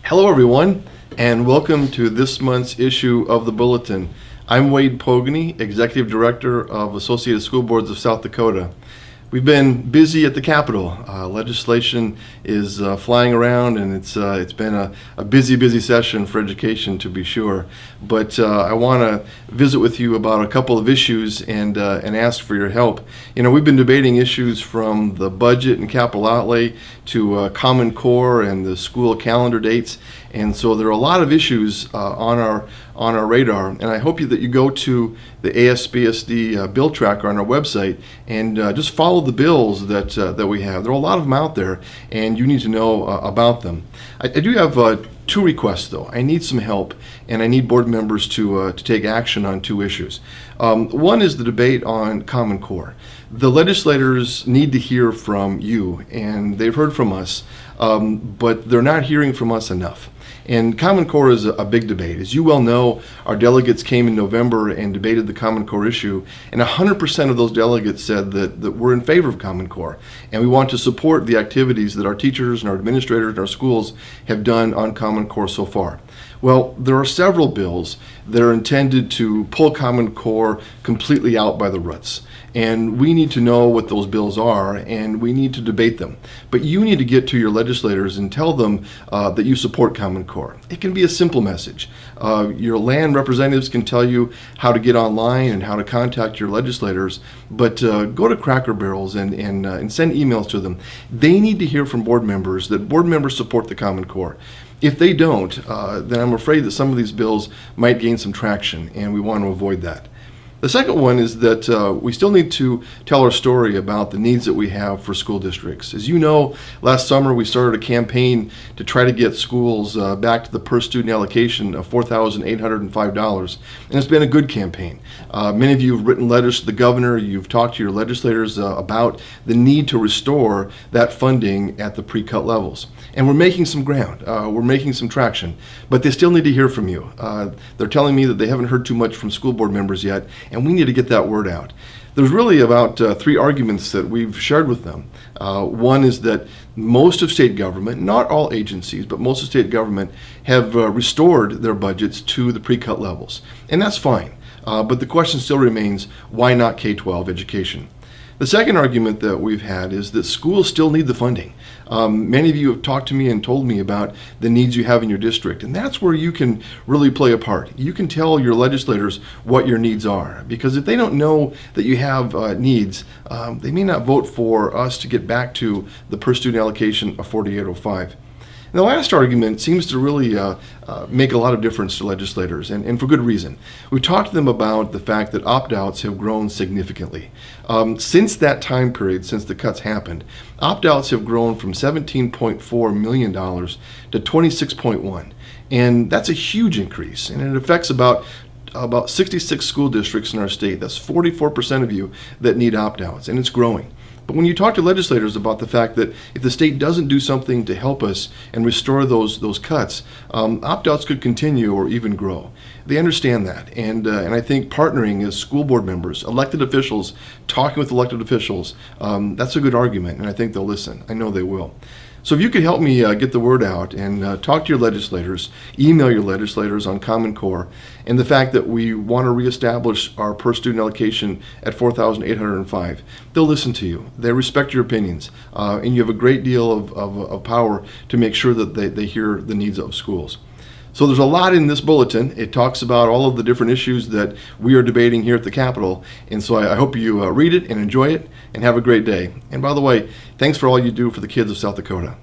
Hello everyone, and welcome to this month's issue of the Bulletin. I'm Wade Pogany, Executive Director of Associated School Boards of South Dakota. We've been busy at the Capitol. Legislation is flying around, and it's been a busy session for education, to be sure. But I want to visit with you about a couple of issues and ask for your help. You know, we've been debating issues from the budget and capital outlay to Common Core and the school calendar dates, and so there are a lot of issues on our radar. And I hope that you go to the ASBSD bill tracker on our website and just follow the bills that we have. There are a lot of them out there, and you need to know about them. I do have two requests, though. I need some help, and I need board members to take action on two issues. One is the debate on Common Core. The legislators need to hear from you, and they've heard from us, but they're not hearing from us enough. And Common Core is a big debate. As you well know, our delegates came in November and debated the Common Core issue, and 100% of those delegates said that we're in favor of Common Core, and we want to support the activities that our teachers and our administrators and our schools have done on Common Core so far. Well, there are several bills that are intended to pull Common Core completely out by the roots. And we need to know what those bills are, and we need to debate them. But you need to get to your legislators and tell them that you support Common Core. It can be a simple message. Your land representatives can tell you how to get online and how to contact your legislators, but go to Cracker Barrels and send emails to them. They need to hear from board members that board members support the Common Core. If they don't, then I'm afraid that some of these bills might gain some traction, and we want to avoid that. The second one is that we still need to tell our story about the needs that we have for school districts. As you know, last summer we started a campaign to try to get schools back to the per student allocation of $4,805, and it's been a good campaign. Many of you have written letters to the governor, you've talked to your legislators about the need to restore that funding at the pre-cut levels. And we're making some ground, we're making some traction, but they still need to hear from you. They're telling me that they haven't heard too much from school board members yet, and we need to get that word out. There's really about three arguments that we've shared with them. One is that most of state government, not all agencies, but most of state government have restored their budgets to the pre-cut levels, and that's fine. But the question still remains, why not K-12 education? The second argument that we've had is that schools still need the funding. Many of you have talked to me and told me about the needs you have in your district, and that's where you can really play a part. You can tell your legislators what your needs are, because if they don't know that you have needs, they may not vote for us to get back to the per student allocation of 4805. And the last argument seems to really make a lot of difference to legislators, and for good reason. We've talked to them about the fact that opt-outs have grown significantly. Since that time period, since the cuts happened, opt-outs have grown from $17.4 million to $26.1. And that's a huge increase, and it affects about 66 school districts in our state. That's 44% of you that need opt-outs, and it's growing. But when you talk to legislators about the fact that if the state doesn't do something to help us and restore those cuts, opt-outs could continue or even grow. They understand that, and I think partnering as school board members, elected officials, talking with elected officials, that's a good argument, and I think they'll listen. I know they will. So if you could help me get the word out and talk to your legislators, email your legislators on Common Core, and the fact that we want to reestablish our per student allocation at $4,805, they'll listen to you. They respect your opinions, and you have a great deal of power to make sure that they hear the needs of schools. So there's a lot in this bulletin. It talks about all of the different issues that we are debating here at the Capitol, and so I hope you read it and enjoy it and have a great day. And by the way, thanks for all you do for the kids of South Dakota.